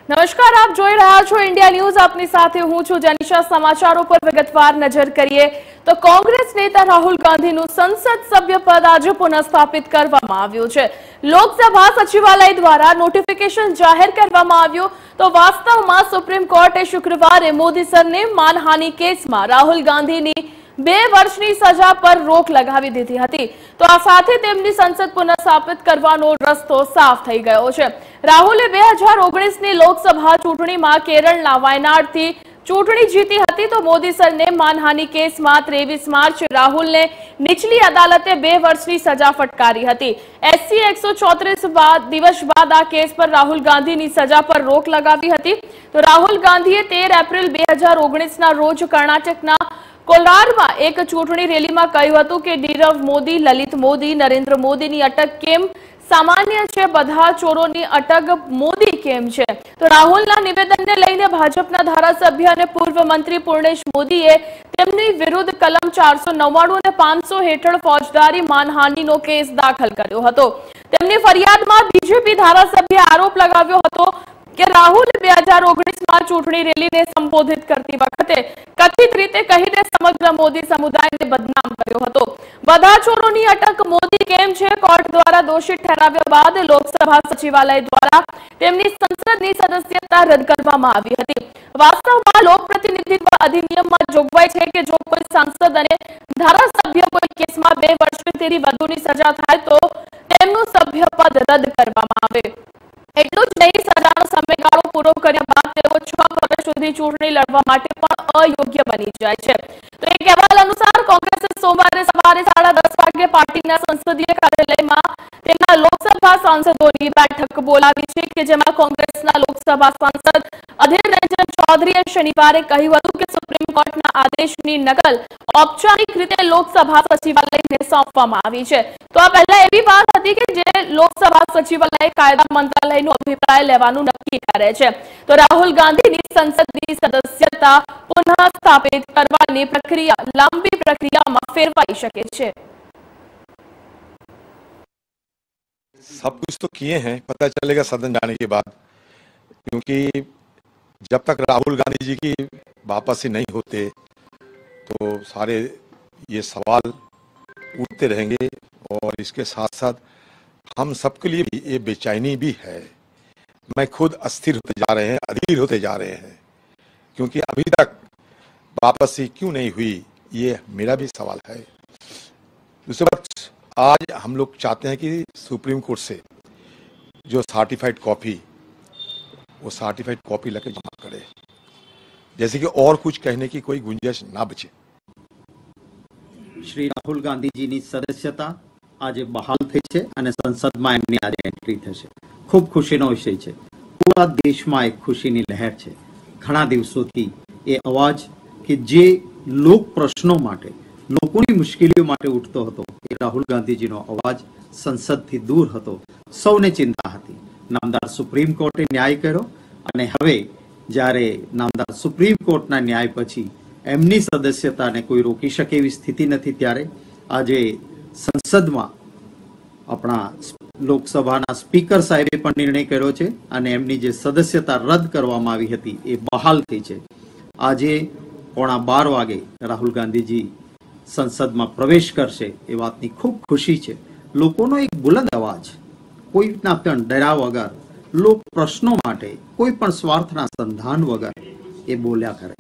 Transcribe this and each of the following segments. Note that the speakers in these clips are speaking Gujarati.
નમસ્કાર, આપ જોઈ રહ્યા છો ઇન્ડિયા ન્યૂઝ. આપની સાથે હું છું જનિશા. સમાચારો પર વિગતવાર નજર કરીએ તો કોંગ્રેસ નેતા રાહુલ ગાંધીનું સંસદ સભ્ય પદ આજે પુનઃસ્થાપિત કરવામાં આવ્યું છે. લોકસભા સચિવાલય દ્વારા નોટિફિકેશન જાહેર કરવામાં આવ્યું તો વાસ્તવમાં સુપ્રીમ કોર્ટે શુક્રવારે મોદી સરનેમ માનહાનિ કેસમાં રાહુલ ગાંધીની 2 વર્ષની સજા પર રોક લગાવી દીધી હતી. તો આ સાથે તેમની સંસદ પુનઃસ્થાપિત કરવાનો રસ્તો સાફ થઈ ગયો છે. રાહુલે 2019ની લોકસભા ચૂંટણીમાં કેરળના વાયનાડથી ચૂંટણી જીતી હતી તો મોદી સરને માનહાનિ કેસમાં 23 માર્ચે રાહુલને નીચલી અદાલતે 2 વર્ષની સજા ફટકારી હતી. SC 134 દિવસ બાદ આ કેસ પર રાહુલ ગાંધીની સજા પર રોક લગાવી હતી. તો રાહુલ ગાંધીએ 13 એપ્રિલ 2019ના રોજ કર્ણાટકના કોલારમાં એક ચૂંટણી રેલીમાં કહ્યું હતું કે નીરવ મોદી, લલિત મોદી, નરેન્દ્ર મોદીની અટક કેમ સામાન્ય છે, બધા ચોરોની અટક મોદી કેમ છે. તો રાહુલના નિવેદનને લઈને ભાજપના ધારાસભ્ય અને પૂર્વ મંત્રી પૂર્ણેશ મોદીએ તેમની વિરુદ્ધ કલમ 499 અને 500 હેઠળ ફોજદારી માનહાનિનો કેસ દાખલ કર્યો હતો. તેમની ફરિયાદમાં બીજેપી ધારાસભ્યે આરોપ લગાવ્યો હતો કે રાહુલ 2019માં ચૂંટણી રેલીને સંબોધિત કરતી વખતે કથિત રીતે કહીને સમગ્ર મોદી સમુદાયને બદનામ કર્યો હતો. બધા ચોરોની અટક મોદી કેમ છે કોર્ટ દ્વારા દોષિત ઠરાવ્યા બાદ લોકસભા સચિવાલય દ્વારા તેમની સંસદની સદસ્યતા રદ કરવામાં આવી હતી. વાસ્તવમાં લોકપ્રતિનિધિત્વ અધિનિયમમાં જોગવાઈ છે કે જો કોઈ સાંસદ અને ધારાસભ્ય કોઈ કેસમાં 2 વર્ષથી વધુની સજા થાય તો તેમનું સભ્યપદ રદ કરવામાં આવે. એટલું જ નહીં, સજાનો સમયગાળો પૂરો કર્યા બાદ તેઓ 6 વર્ષ સુધી ચૂંટણી લડવા માટે પણ અયોગ્ય બની જાય છે. તો એક અહેવાલ અનુસાર કોંગ્રેસે સોમવારે સવારે 10:30 વાગે પાર્ટીના સંસદીય કાર્યાલયમાં તેમના લોકસભા સાંસદોની બેઠક બોલાવી છે કે જેમાં કોંગ્રેસના લોકસભા સાંસદ અધીર રંજન ચૌધરીએ શનિવારે કહ્યું હતું કે સુપ્રીમ કોર્ટના આદેશની નકલ ઔપચારિક રીતે લોકસભા સચિવાલયને સોંપવામાં આવી છે. તો આ પહેલા એવી વાત હતી કે જે લોકસભા સચિવાલય કાયદા મંત્રાલયનો અભિપ્રાય લેવાનું નક્કી કરે છે. તો રાહુલ ગાંધીની સંસદની સદસ્યતા પુનઃ સ્થાપિત કરવાની પ્રક્રિયા લાંબી પ્રક્રિયામાં ફેરવાઈ શકે છે. सब कुछ तो किए हैं, पता चलेगा सदन जाने के बाद, क्योंकि जब तक राहुल गांधी जी की वापसी नहीं होते तो सारे ये सवाल उठते रहेंगे और इसके साथ साथ हम सबके लिए भी ये बेचैनी भी है. मैं खुद अस्थिर होते जा रहे हैं, अधीर होते जा रहे हैं, क्योंकि अभी तक वापसी क्यों नहीं हुई, ये मेरा भी सवाल है. दूसरी बात, आज हम लोग चाहते हैं कि सुप्रीम कोर्ट से जो सर्टिफाइड कॉपी, वो सर्टिफाइड कॉपी लेकर जमा करे, जैसे कि और कुछ कहने की कोई गुंजाइश ना बचे. श्री राहुल गांधीजीની સદસ્યતા આજે બહાલ થઈ છે અને સંસદમાં એમની આજે એન્ટ્રી થશે. ખૂબ ખુશીનો વિષય છે. પૂરા દેશમાં એક ખુશીની લહેર છે. ઘણા દિવસોથી એ અવાજ કે જે લોક પ્રશ્નો માટે, લોકોની મુશ્કેલીઓ માટે ઉઠતો હતો, એ રાહુલ ગાંધીજીનો અવાજ સંસદથી દૂર હતો. સૌને ચિંતા હતી. નામદાર સુપ્રીમ કોર્ટે ન્યાય કર્યો અને હવે જ્યારે નામદાર સુપ્રીમ કોર્ટના ન્યાય પછી એમની સદસ્યતાને કોઈ રોકી શકે એવી સ્થિતિ નથી, ત્યારે આજે સંસદમાં આપણા લોકસભાના સ્પીકર સાહેબે પણ નિર્ણય કર્યો છે અને એમની જે સદસ્યતા રદ કરવામાં આવી હતી એ બહાલ થઈ છે. આજે 11:15 વાગે રાહુલ ગાંધીજી સંસદમાં પ્રવેશ કરશે એ વાતની ખૂબ ખુશી છે. લોકોનો એક બુલંદ અવાજ, કોઈના પણ ડરા વગર, લોક પ્રશ્નો માટે કોઈ પણ સ્વાર્થના સંધાન વગર એ બોલ્યા કરે.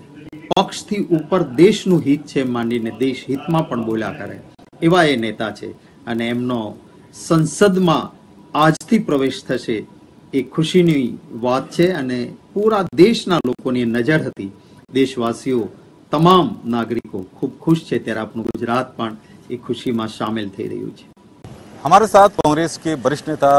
પક્ષથી ઉપર દેશનું હિત છે માંડીને દેશ હિતમાં પણ બોલ્યા કરે એવા એ નેતા છે અને એમનો સંસદમાં આજથી પ્રવેશ થશે એ ખુશીની વાત છે અને પૂરા દેશના લોકોની નજર હતી. દેશવાસીઓ, તમામ નાગરિકો ખૂબ ખુશ છે, ત્યારે આપણું ગુજરાત પણ એ ખુશીમાં शामिल થઈ રહ્યું છે. हमारे साथ कांग्रेस के वरिष्ठ नेता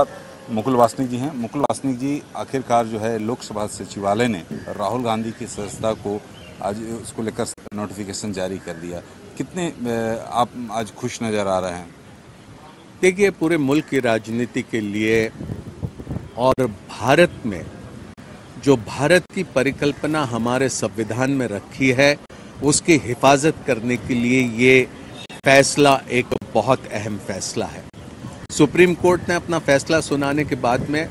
मुकुल वासनिक जी हैं. मुकुल वासनिक जी, आखिरकार जो है लोकसभा सचिवालय ने राहुल गांधी की सदस्यता को आज उसको लेकर नोटिफिकेशन जारी कर दिया. कितने आप आज खुश नज़र आ रहे हैं? देखिए, पूरे मुल्क की राजनीति के लिए और भारत में जो भारत की परिकल्पना हमारे संविधान में रखी है उसकी हिफाजत करने के लिए ये फैसला एक बहुत अहम फैसला है. सुप्रीम कोर्ट ने अपना फैसला सुनाने के बाद में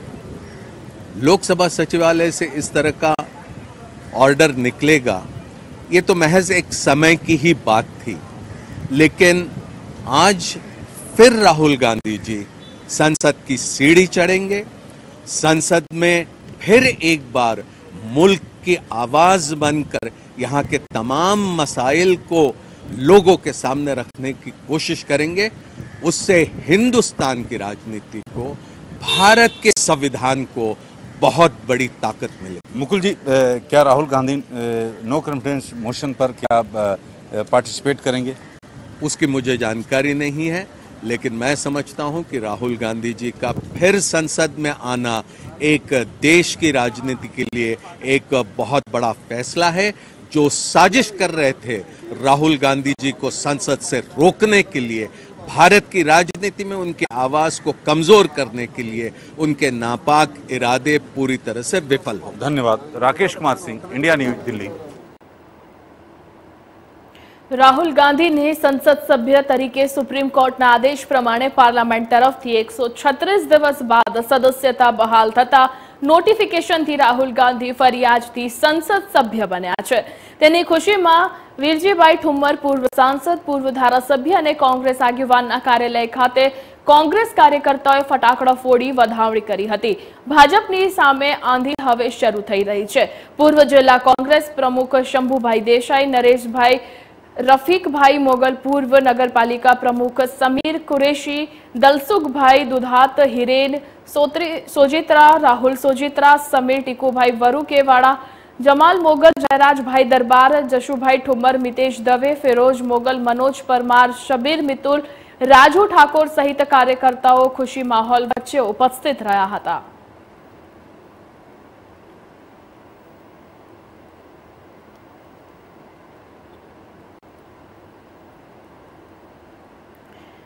लोकसभा सचिवालय से इस तरह का ऑर्डर निकलेगा, ये तो महज एक समय की ही बात थी। लेकिन आज फिर राहुल गांधी जी संसद की सीढ़ी चढ़ेंगे, संसद में फिर एक बार मुल्क की आवाज बनकर यहाँ के तमाम मसाइल को लोगों के सामने रखने की कोशिश करेंगे। उससे हिंदुस्तान की राजनीति को, भारत के संविधान को बहुत बड़ी ताकत मिलेगी। मुकुल जी, क्या Rahul Gandhi no confidence motion पर क्या पार्टिसिपेट करेंगे? उसकी मुझे जानकारी नहीं है, लेकिन मैं समझता हूं कि राहुल गांधी जी का फिर संसद में आना एक देश की राजनीति के लिए एक बहुत बड़ा फैसला है। जो साजिश कर रहे थे राहुल गांधी जी को संसद से रोकने के लिए, भारत की राजनीति में उनकी आवाज को कमजोर करने के लिए, उनके नापाक इरादे पूरी तरह से विफल हो। धन्यवाद। Rakesh Kumar Singh, India news, Delhi. રાહુલ ગાંધીને સંસદ સભ્ય તરીકે સુપ્રીમ કોર્ટના આદેશ પ્રમાણે પાર્લામેન્ટ તરફથી 136 દિવસ બાદ સદસ્યતા બહાલ થતા નોટિફિકેશનથી રાહુલ ગાંધી ફરી આજથી સંસદ સભ્ય બન્યા છે। તેની ખુશીમાં વીરજીભાઈ ઠુમ્મર, પૂર્વ સાંસદ, પૂર્વ ધારાસભ્ય અને કોંગ્રેસ આગેવાનના કાર્યાલય ખાતે કોંગ્રેસ કાર્યકર્તાઓએ ફટાકડા ફોડી વધાવણી કરી હતી। ભાજપની સામે આંધી હવે શરૂ થઈ રહી છે। પૂર્વ જિલ્લા કોંગ્રેસ પ્રમુખ શંભુભાઈ દેસાઈ, નરેશભાઈ रफीक भाई मोगल, पूर्व नगरपालिका प्रमुख समीर कुरेशी, दलसुख भाई दुधात, हिरेन सोजित्रा, राहुल सोजित्रा, समीर टीकूभाई वरुकेवाड़ा, जमाल मोगल, जयराज भाई दरबार, जशुभाई ठुम्मर, मितेश दवे, फिरोज मोगल, मनोज परमार, शबीर मितुल, राजू ठाकुर सहित कार्यकर्ताओं खुशी माहौल वच्चे उपस्थित रहा था।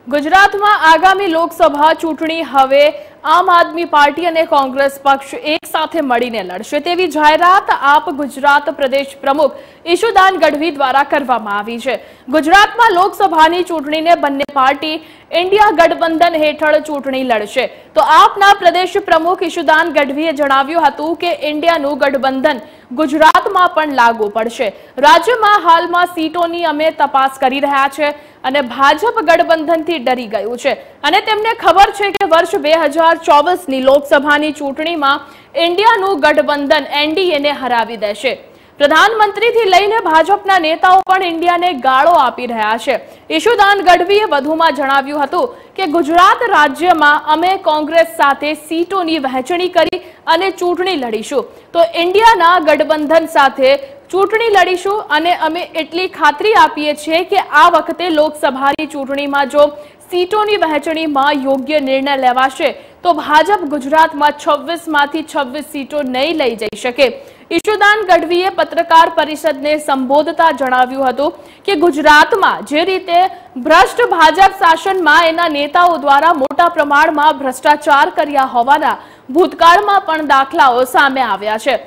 गुजरात में आगामी लोकसभा चूंटणी हवे आम आदमी पार्टी और कांग्रेस पक्ष एक साथे मळीने लड़शे तेवी जाहेरात आप गुजरात प्रदेश प्रमुख ईशुदान गढ़वी द्वारा करवामां आवी छे। गुजरात में लोकसभानी चूंटणीने बंने पार्टी इंडिया गठबंधन हेठळ चूंटणी लड़शे तो आपना प्रदेश प्रमुख ईशुदान गढ़वीए जणाव्युं हतुं के इंडियानुं गठबंधन गुजरात में पण लागू पड़शे। राज्य में हाल में सीटोनी अमे तपास करी रह्या छे अने भाजप गठबंधन थी डरी गयुं छे अने तेमने खबर छे के वर्ष 2024 नी लोकसभानी चूंटणी में इंडियानुं गठबंधन एनडीए ने हरावी देशे। प्रधानमंत्री थी लईने भाजपना नेताओं पण इंडियाने गाळो आपी रह्या छे। ईशुदान गढ़वीए वधुमां जणाव्युं हतुं के गुजरात राज्यमां अमे कांग्रेस साथे सीटोनी वहेंचणी करी अने चूंटणी लड़ीशुं तो इंडियाना गठबंधन साथे चूंटणी लड़ीशुं अने अमे एटली खातरी आपीए छीए के आ वखते लोकसभानी चूंटणीमां जो सीटोनी वहेंचणीमां योग्य निर्णय लेवाशे तो भाजप गुजरात में 26 मांथी 26 सीटों नहीं लई जई शके। ईशुदान गढ़वीए पत्रकार परिषद ने संबोधता जणाव्युं हतुं के गुजरात में जे रीते भ्रष्ट भाजप शासन में एना नेताओं द्वारा मोटा प्रमाण में भ्रष्टाचार कर्या होवाना भूतकाळमां पण दाखलाओ सामे आव्या छे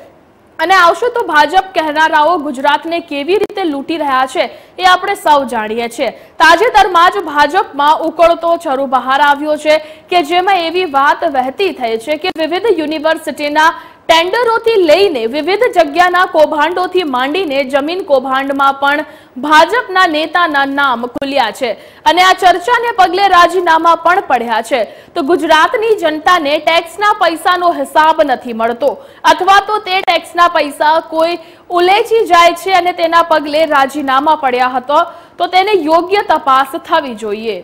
અને આવશે તો ભાજપ કહેનારાઓ ગુજરાતને કેવી રીતે લૂંટી રહ્યા છે એ આપણે સૌ જાણીએ છીએ। તાજેતરમાં જ ભાજપમાં ઉકળતો છરો બહાર આવ્યો છે કે જેમાં એવી વાત વહેતી થઈ છે કે વિવિધ યુનિવર્સિટીના ટેન્ડરોથી લઈને વિવિધ જગ્યાના કૌભાંડોથી માંડીને જમીન કૌભાંડમાં પણ ભાજપના નેતાના નામ ખુલ્યા છે અને આ ચર્ચાને પગલે રાજીનામા પણ પડ્યા છે તો ગુજરાતની જનતાને ટેક્સના પૈસાનો હિસાબ નથી મળતો અથવા તો તે ટેક્સના પૈસા કોઈ ઉલેચી જાય છે અને તેના પગલે રાજીનામા પડ્યા હતો તો તેને યોગ્ય તપાસ થવી જોઈએ।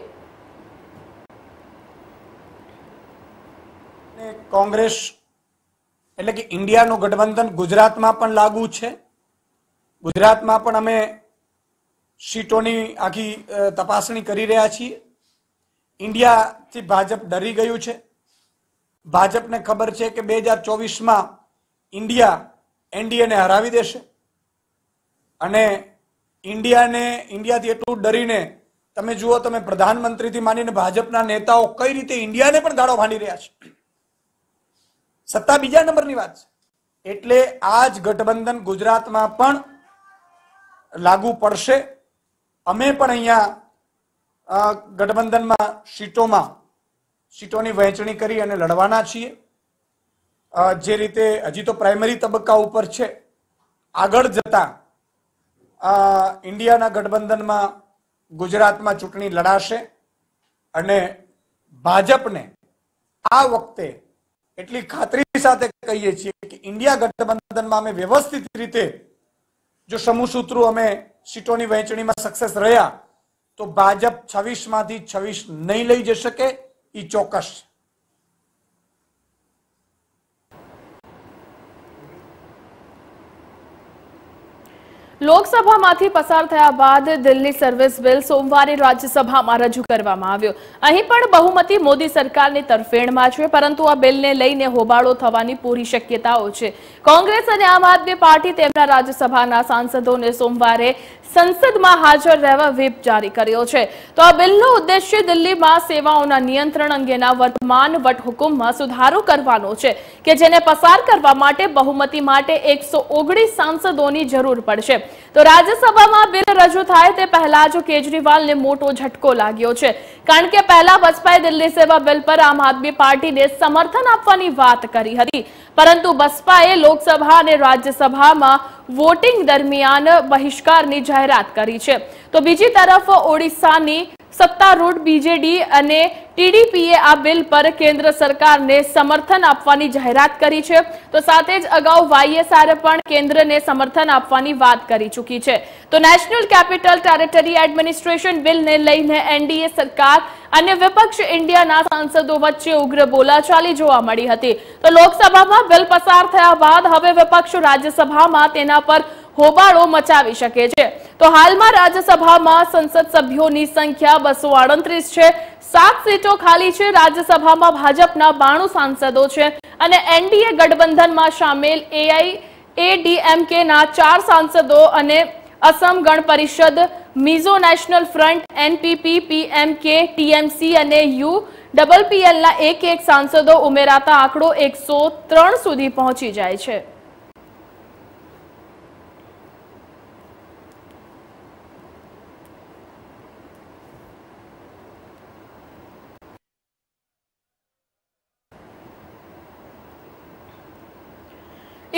कांग्रेस એટલે કે ઇન્ડિયાનું ગઠબંધન ગુજરાતમાં પણ લાગુ છે। ગુજરાતમાં પણ અમે સીટોની આખી તપાસણી કરી રહ્યા છીએ। ઇન્ડિયાથી ભાજપ ડરી ગયું છે। ભાજપને ખબર છે કે 2024 માં ઇન્ડિયા એનડીએને હરાવી દેશે અને ઇન્ડિયાથી એટલું ડરીને તમે જુઓ, તમે પ્રધાનમંત્રીથી માંડીને ભાજપના નેતાઓ કઈ રીતે ઇન્ડિયાને પણ દાડો ભાંડી રહ્યા છે। सत्ता बीजा नंबर की बात है एटले आज गठबंधन गुजरात में पण लागू पड़शे। अमे पण अहींया गठबंधन में सीटों की वहेंचणी करी अने लड़वाना छीए। જે રીતે હજી તો પ્રાઇમરી તબક્કા ઉપર છે, આગળ જતા ઇન્ડિયાના ગઠબંધનમાં ગુજરાતમાં ચૂંટણી લડાશે અને ભાજપને આ વખતે એટલી ખાતરી સાથે કહીએ છીએ કે ઇન્ડિયા ગઠબંધનમાં અમે વ્યવસ્થિત રીતે જો સમૂહ સૂત્રો અમે સીટોની વહેંચણીમાં સક્સેસ રહ્યા તો ભાજપ 26 માંથી 26 નહીં લઈ જઈ શકે, એ ચોક્કસ. લોકસભામાંથી પસાર થયા બાદ દિલ્હી સર્વિસ બિલ સોમવારે રાજ્યસભામાં રજૂ કરવામાં આવ્યો. અહીં પણ બહુમતી મોદી સરકારની તરફેણમાં છે, પરંતુ આ બિલને લઈને હોબાળો થવાની પૂરી શક્યતાઓ છે. કોંગ્રેસ અને આમ આદમી પાર્ટી તેમના રાજ્યસભાના સાંસદોને સોમવારે સંસદમાં હાજર રહેવા વ્હીપ જારી કર્યો છે. તો આ બિલનો ઉદ્દેશ્ય દિલ્હીમાં સેવાઓના નિયંત્રણ અંગેના વર્તમાન વટહુકમમાં સુધારો કરવાનો છે કે જેને પસાર કરવા માટે બહુમતી માટે 119 સાંસદોની જરૂર પડશે. તો રાજ્યસભામાં બિલ રજૂ થાય તે પહેલા જ કેજરીવાલને મોટો ઝટકો લાગ્યો છે, કારણ કે પહેલા બસપાએ દિલ્હી સેવા બિલ પર આમ આદમી પાર્ટીને સમર્થન આપવાની વાત કરી હતી, પરંતુ બસપાએ લોકસભા અને રાજ્યસભામાં વોટિંગ દરમિયાન બહિષ્કારની જાહેરાત કરી છે. તો બીજી તરફ ઓડિશાની સત્તારૂઢ બીજેડી અને ટીડીપીએ આ બિલ પર કેન્દ્ર સરકારને સમર્થન આપવાની જાહેરાત કરી છે. તો સાથે જ અગાઉ વાયએસઆર પણ કેન્દ્રને સમર્થન આપવાની વાત કરી ચૂકી છે. તો નેશનલ કેપિટલ ટેરેટરી એડમિનિસ્ટ્રેશન બિલને લઈને એનડીએ સરકાર અને વિપક્ષ ઇન્ડિયાના સાંસદો વચ્ચે ઉગ્ર બોલાચાલી જોવા મળી હતી. તો લોકસભામાં બિલ પસાર થયા બાદ હવે વિપક્ષ રાજ્યસભામાં તેના પર હોબાળો મચાવી શકે છે. તો હાલમાં રાજ્યસભામાં સંસદ સભ્યોની સંખ્યા 238 છે. 7 સીટો ખાલી છે. રાજ્યસભામાં ભાજપના 92 સાંસદો છે અને એનડીએ ગઠબંધનમાં સામેલ એઆઈએડીએમકે ના 4 સાંસદો અને Asom Gana Parishad, Mizo national front, NPP, PMK, TMC અને યુડબલપીએલ ના એક સાંસદો ઉમેરાતા આંકડો 103 સુધી પહોંચી જાય છે.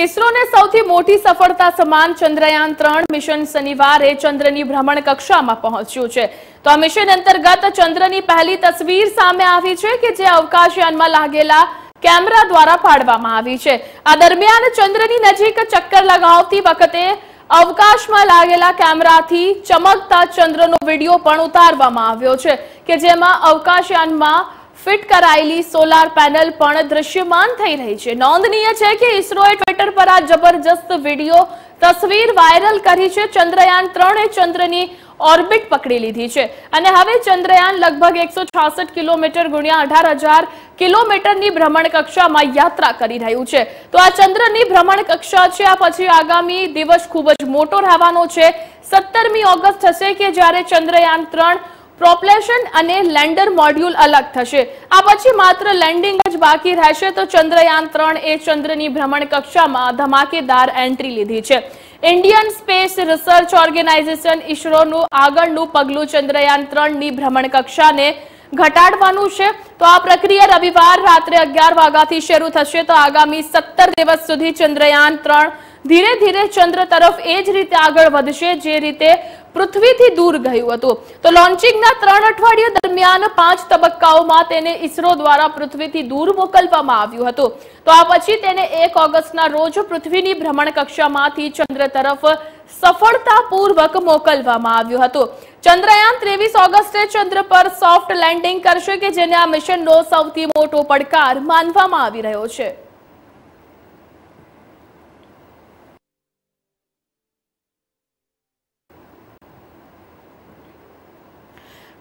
ઇસરોને સૌથી મોટી સફળતા સમાન ચંદ્રયાન 3 મિશન શનિવારે ચંદ્રની ભ્રમણ કક્ષામાં પહોંચ્યું છે. તો આ મિશન અંતર્ગત ચંદ્રની પહેલી તસવીર સામે આવી છે કે જે અવકાશયાનમાં લાગેલા કેમેરા દ્વારા પાડવામાં આવી છે. આ દરમિયાન ચંદ્રની નજીક ચક્કર લગાવતી વખતે અવકાશમાં લાગેલા કેમેરાથી ચમકતા ચંદ્રનો વિડીયો પણ ઉતારવામાં આવ્યો છે કે જેમાં અવકાશયાનમાં ફિટ કરાયેલી સોલાર પેનલ પણ દૃશ્યમાન થઈ રહી છે. નોંધનીય છે કે ઇસરોએ ટ્વિટર પર આ જબરજસ્ત વિડીયો તસવીર વાયરલ કરી છે. ચંદ્રયાન 3 એ ચંદ્રની ઓર્બિટ પકડી લીધી છે અને હવે ચંદ્રયાન લગભગ 166 કિલોમીટર ગુણ્યા 18,000 કિલોમીટરની ભ્રમણ કક્ષામાં યાત્રા કરી રહ્યું છે. તો આ ચંદ્રની ભ્રમણ કક્ષા છે. આ પછી આગામી દિવસ ખૂબ જ મોટો રહેવાનો છે. 17મી ઓગસ્ટ થશે કે જ્યારે ચંદ્રયાન 3 પ્રોપલ્શન અને લેન્ડર મોડ્યુલ અલગ થશે. આ પછી માત્ર લેન્ડિંગ જ બાકી રહેશે. તો ચંદ્રયાન 3 એ ચંદ્રની ભ્રમણ કક્ષામાં ધમાકેદાર એન્ટ્રી લીધી છે. ઇન્ડિયન સ્પેસ રિસર્ચ ઓર્ગેનાઇઝેશન ઇસરોનું આગળનું પગલું ચંદ્રયાન 3ની ભ્રમણ કક્ષાને ઘટાડવાનું છે. તો આ પ્રક્રિયા રવિવાર રાત્રે 11 વાગ્યાથી શરૂ થશે. તો આગામી 17 દિવસ સુધી ચંદ્રયાન 3 ધીરે ધીરે ચંદ્ર તરફ એ જ રીતે આગળ વધશે જે રીતે પૃથ્વીથી દૂર ગયું હતું. તો લોન્ચિંગના 3 અઠવાડિયા દરમિયાન 5 તબક્કાઓમાં તેને ઇસરો દ્વારા પૃથ્વીથી દૂર મોકલવામાં આવ્યું હતું. તો આ પછી તેને 1 ઓગસ્ટના રોજ પૃથ્વીની ભ્રમણ કક્ષામાંથી ચંદ્ર તરફ સફળતાપૂર્વક મોકલવામાં આવ્યું હતું. ચંદ્રયાન 23 ઓગસ્ટે ચંદ્ર પર સોફ્ટ લેન્ડિંગ કરશે કે જેને આ મિશનનો સૌથી મોટો પડકાર માનવામાં આવી રહ્યો છે.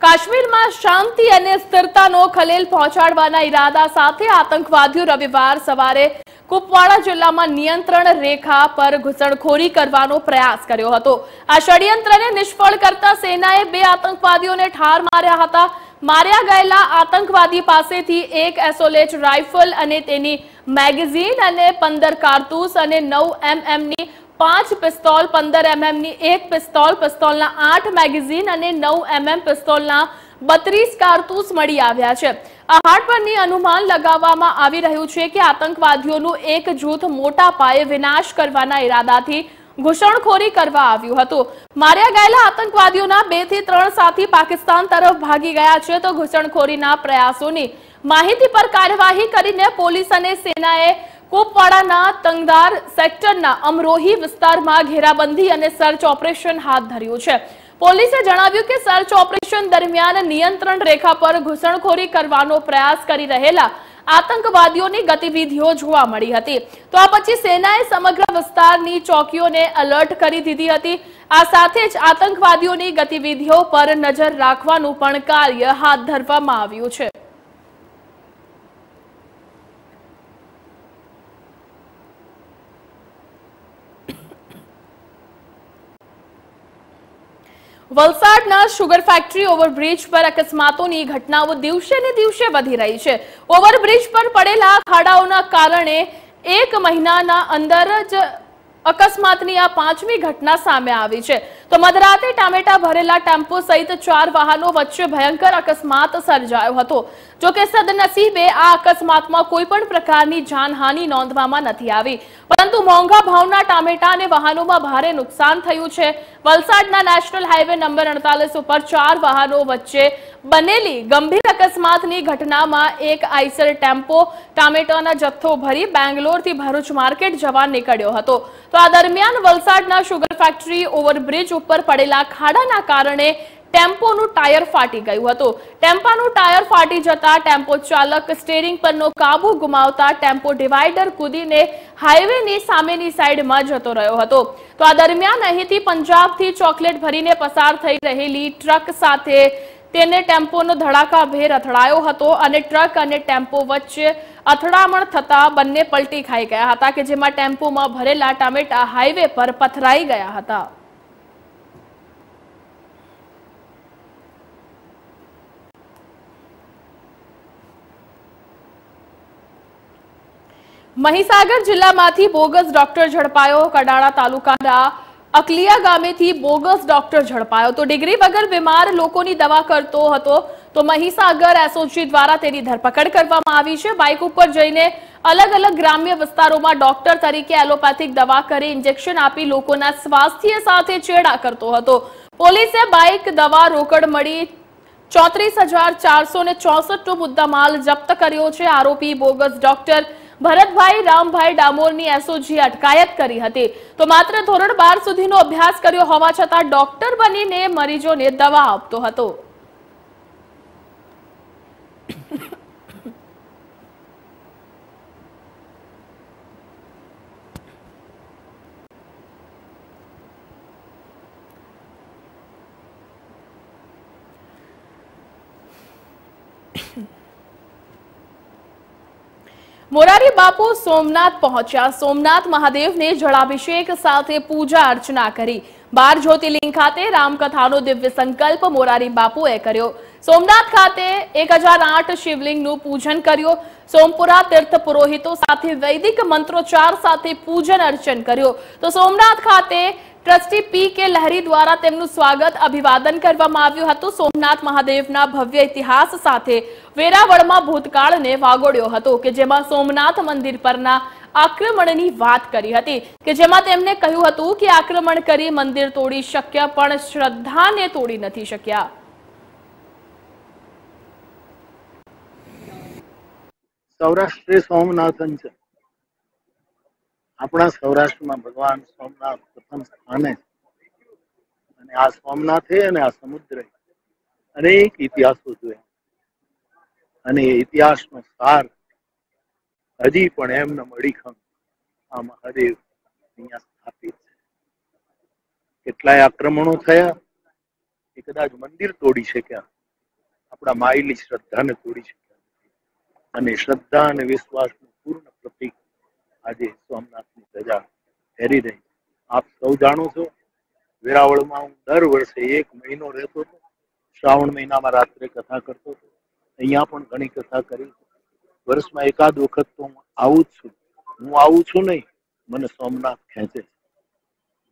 કાશ્મીરમાં શાંતિ અને સ્થિરતાનો ખલેલ પહોંચાડવાના ઈરાદા સાથે આતંકવાદીઓ રવિવાર સવારે કુપવાડા જિલ્લામાં નિયંત્રણ રેખા પર ઘૂસણખોરી કરવાનો પ્રયાસ કર્યો હતો. આ ષડયંત્રને નિષ્ફળ કરતા સેનાએ 2 આતંકવાદીઓને ઠાર માર્યા હતા. માર્યા ગયેલા આતંકવાદી પાસેથી 1 એસઓએચ રાઇફલ અને તેની મેગેઝીન અને 15 કારતૂસ અને 9 mmની 5 પિસ્તોલ, 15 mmની 1 પિસ્તોલ, પિસ્તોલના 8 મેગેઝીન અને 9 mm પિસ્તોલના 32 કારતૂસ મળી આવ્યા છે। આ હાટ પરની અનુમાન લગાવવામાં આવી રહ્યું છે કે આતંકવાદીઓનું એક જૂથ મોટા પાયે વિનાશ કરવાના ઈરાદાથી ઘૂસણખોરી કરવા આવ્યું હતું। માર્યા ગયેલા આતંકવાદીઓના 2 થી 3 સાથી પાકિસ્તાન તરફ ભાગી ગયા છે, તો ઘૂસણખોરીના પ્રયાસોની માહિતી પર કાર્યવાહી કરીને પોલીસ અને સેનાએ કુપવાડાના તંગદાર સેક્ટરના અમરોહી વિસ્તારમાં ઘેરાબંધી અને સર્ચ ઓપરેશન હાથ ધર્યું છે। પોલીસે જણાવ્યું કે સર્ચ ઓપરેશન દરમિયાન નિયંત્રણ રેખા પર ઘૂસણખોરી કરવાનો પ્રયાસ કરી રહેલા આતંકવાદીઓની ગતિવિધિઓ જોવા મળી હતી। તો આ પછી સેનાએ સમગ્ર વિસ્તારની ચોકીઓને એલર્ટ કરી દીધી હતી। આ સાથે જ આતંકવાદીઓની ગતિવિધિઓ પર નજર રાખવાનું પણ કાર્ય હાથ ધરવામાં આવ્યું છે। વલસાડના શુગર ફેક્ટરી ઓવરબ્રિજ પર અકસ્માતોની ઘટનાઓ દિવસે ને દિવસે વધી રહી છે। ઓવરબ્રિજ પર પડેલા ખાડાઓના કારણે એક મહિનાના અંદર જ અકસ્માતની આ 5મી ઘટના સામે આવી છે। તો મધરાતે ટામેટા ભરેલા ટેમ્પો સહિત 4 વાહનો વચ્ચે ભયંકર અકસ્માત સર્જાયો હતો। જો કે સદનસીબે આ અકસ્માતમાં કોઈ પણ પ્રકારની જાનહાનિ નોંધવામાં નથી આવી, પરંતુ મોંઘા ભાવના ટામેટા અને વાહનોમાં ભારે નુકસાન થયું છે। વલસાડના નેશનલ હાઈવે નંબર 48 ઉપર 4 વાહનો વચ્ચે બનેલી ગંભીર અકસ્માતની ઘટનામાં એક આઈસર ટેમ્પો ટામેટાના જથ્થો ભરી બેંગ્લોરથી ભરૂચ માર્કેટ જવા નીકળ્યો હતો। તો આ દરમિયાન વલસાડના શુગર ફેક્ટરી ઓવરબ્રિજ ઉપર પડેલા ખાડાના કારણે ટેમ્પોનું ટાયર ફાટી ગયું હતું। ટેમ્પાનું ટાયર ફાટી જતા ટેમ્પો ચાલક સ્ટીયરિંગ પરનો કાબુ ગુમાવતા ટેમ્પો ડિવાઈડર કૂદીને હાઈવેની સામેની સાઈડમાં જતો રહ્યો હતો। તો આ દરમિયાન અહીંથી પંજાબથી ચોકલેટ ભરીને પસાર થઈ રહેલી ટ્રક સાથે તેને ટેમ્પોનો ધડાકાભેર અથડાયો હતો અને ટ્રક અને ટેમ્પો વચ્ચે અથડામણ થતા બંને પલટી ખાઈ ગયા હતા, કે જેમાં ટેમ્પોમાં ભરેલા ટામેટા હાઈવે પર પથરાઈ ગયા હતા। મહીસાગર જિલ્લામાંથી બોગસ ડોક્ટર ઝડપાયો। કડાણા તાલુકાના અકલિયા ગામેથી બોગસ ડોક્ટર ઝડપાયો। તો ડિગ્રી વગર બીમાર લોકોની દવા કરતો હતો, તો મહીસાગર એસઓજી દ્વારા તેની ધરપકડ કરવામાં આવી છે। બાઇક ઉપર જઈને અલગ અલગ ગ્રામ્ય વિસ્તારોમાં ડોક્ટર તરીકે એલોપેથિક દવા કરી ઇન્જેક્શન આપી લોકોના સ્વાસ્થ્ય સાથે ચેડા કરતો હતો। પોલીસે બાઇક, દવા, રોકડ મળી 34,464 નો મુદ્દામાલ જપ્ત કર્યો છે। આરોપી બોગસ ડોક્ટર ભરતભાઈ રામભાઈ ડામોરની એસઓજીએ અટકાયત કરી હતી। તો માત્ર ધોરણ 12 સુધીનો અભ્યાસ કર્યો હોવા છતાં ડોક્ટર બનીને મરીજોને દવા આપતો હતો। મોરારી બાપુ સોમનાથ પહોંચ્યા। સોમનાથ મહાદેવને જળાભિષેક સાથે પૂજા અર્ચના કરી। 12 જ્યોતિર્લિંગ ખાતે રામકથાનો દિવ્ય સંકલ્પ મોરારી બાપુએ કર્યો। સોમનાથ ખાતે 1008 શિવલિંગનું પૂજન કર્યું। સોમપુરા તીર્થ પુરોહિતો સાથે વૈદિક મંત્રોચ્ચાર સાથે પૂજન અર્ચન કર્યું। તો સોમનાથ ખાતે ટ્રસ્ટી પી.કે. લહેરી દ્વારા તેમનું સ્વાગત અભિવાદન કરવામાં આવ્યું હતું। સોમનાથ મહાદેવના ભવ્ય ઇતિહાસ સાથે વેરાવળમાં ભૂતકાળને વાગોળ્યો હતો, કે જેમાં સોમનાથ મંદિર પરના આક્રમણની વાત કરી હતી, કે જેમાં તેમણે કહ્યું હતું કે આક્રમણ કરી મંદિર તોડી શક્યા પણ શ્રદ્ધાને તોડી નથી શક્યા। સૌરાષ્ટ્રે સોમનાથન છે। આપણા સૌરાષ્ટ્રમાં ભગવાન સોમનાથ પ્રથમ સ્થાને છે અને આ સોમનાથે અને આ સમુદ્રે અનેક ઇતિહાસો જોયા અને એ ઇતિહાસનો સાર હજી પણ એમને અડીખમ આ મહાદેવ અહીંયા સ્થાપિત છે। કેટલાય આક્રમણો થયા, એ કદાચ મંદિર તોડી શક્યા, આપણા માયેલી શ્રદ્ધાને તોડી શક્યા અને શ્રદ્ધા અને વિશ્વાસનું પૂર્ણ પ્રતીક આજે સોમનાથની ધજા ફેરી રહી। આપ સૌ જાણો છો, વેરાવળમાં હું દર વર્ષે 1 મહિનો રહેતો હતો। શ્રાવણ મહિનામાં રાત્રે કથા કરતો હતો। અહીંયા પણ ઘણી કથા કરી। વર્ષમાં એકાદ વખત તો હું આવું જ છું। હું આવું છું નહીં, મને સોમનાથ ખેંચે છે,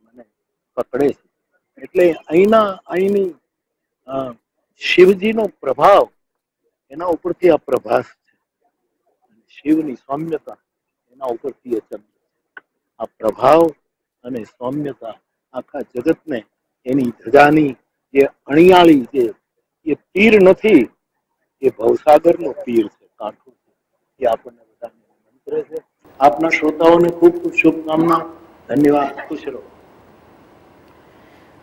મને પકડે છે। એટલે અહીંની શિવજીનો પ્રભાવ એના ઉપરથી આ પ્રભાસ છે, શિવની સૌમ્યતા એના ઉપરથી એ ચંદ્ર છે। આ પ્રભાવ અને સૌમ્યતા આખા જગતને એની ધજાની જે અણિયાળી જે એ તીર નથી, એ ભવસાગરનું તીર છે, કાંઠું છે, એ આપણને બધાને મંત્ર છે। આપના શ્રોતાઓને ખૂબ ખૂબ શુભકામના, ધન્યવાદ, ખુશ રહો।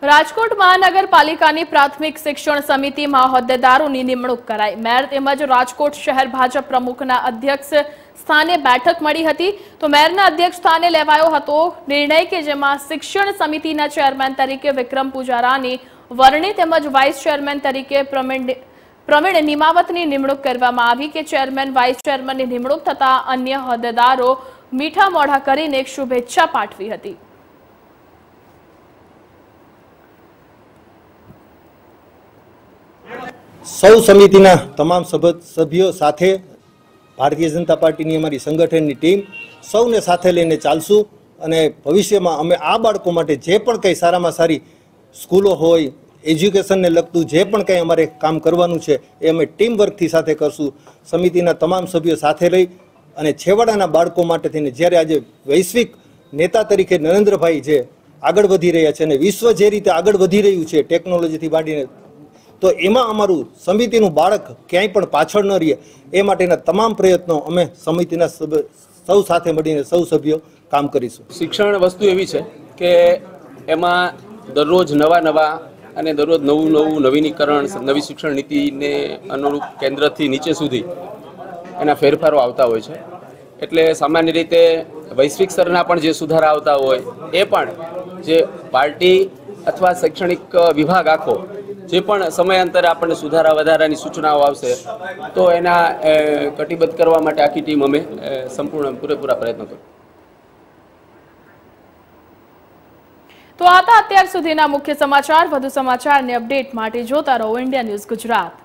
રાજકોટ મહાનગરપાલિકાની પ્રાથમિક શિક્ષણ સમિતિમાં હોદ્દેદારોની નિમણૂક કરાઈ। મેયર તેમજ રાજકોટ શહેર ભાજપ પ્રમુખના અધ્યક્ષ સ્થાને બેઠક મળી હતી। તો મેયરના અધ્યક્ષ સ્થાને લેવાયો હતો નિર્ણય કે જેમાં શિક્ષણ સમિતિના ચેરમેન તરીકે વિક્રમ પૂજારાની વરણી તેમજ વાઇસ ચેરમેન તરીકે પ્રવીણ નિમાવતની નિમણૂક કરવામાં આવી કે ચેરમેન વાઇસ ચેરમેનની નિમણૂક થતા અન્ય હોદ્દેદારો મીઠા મોઢા કરીને શુભેચ્છા પાઠવી હતી। સૌ સમિતિના તમામ સભ્યો સાથે ભારતીય જનતા પાર્ટીની અમારી સંગઠનની ટીમ સૌને સાથે લઈને ચાલશું અને ભવિષ્યમાં અમે આ બાળકો માટે જે પણ કંઈ સારામાં સારી સ્કૂલો હોય, એજ્યુકેશનને લગતું જે પણ કંઈ અમારે કામ કરવાનું છે એ અમે ટીમ વર્કથી સાથે કરશું। સમિતિના તમામ સભ્યો સાથે લઈ અને છેવાડાના બાળકો માટે થઈને જ્યારે આજે વૈશ્વિક નેતા તરીકે નરેન્દ્રભાઈ જે આગળ વધી રહ્યા છે અને વિશ્વ જે રીતે આગળ વધી રહ્યું છે ટેકનોલોજીથી માંડીને, તો એમાં અમારું સમિતિનું બાળક ક્યાંય પણ પાછળ ન રહે એ માટેના તમામ પ્રયત્નો અમે સમિતિના સૌ સાથે મળીને સૌ સભ્યો કામ કરીશું। શિક્ષણ વસ્તુ એવી છે કે એમાં દરરોજ નવા અને દરરોજ નવું નવીનીકરણ, નવી શિક્ષણ નીતિને અનુરૂપ કેન્દ્રથી નીચે સુધી એના ફેરફારો આવતા હોય છે। એટલે સામાન્ય રીતે વૈશ્વિક સ્તરના પણ જે સુધારા આવતા હોય એ પણ જે પાર્ટી અથવા શૈક્ષણિક વિભાગ આખો જે પણ સમયાંતરે આપણને સુધારા વધારાની સૂચનાઓ આવશે તો એના કટિબદ્ધ કરવા માટે આખી ટીમ અમે સંપૂર્ણ પૂરેપૂરા પ્રયત્નો કરીશું। તો આ હતા અત્યાર સુધીના મુખ્ય સમાચાર। વધુ સમાચારને અપડેટ માટે જોતા રહો ઇન્ડિયા ન્યૂઝ ગુજરાત।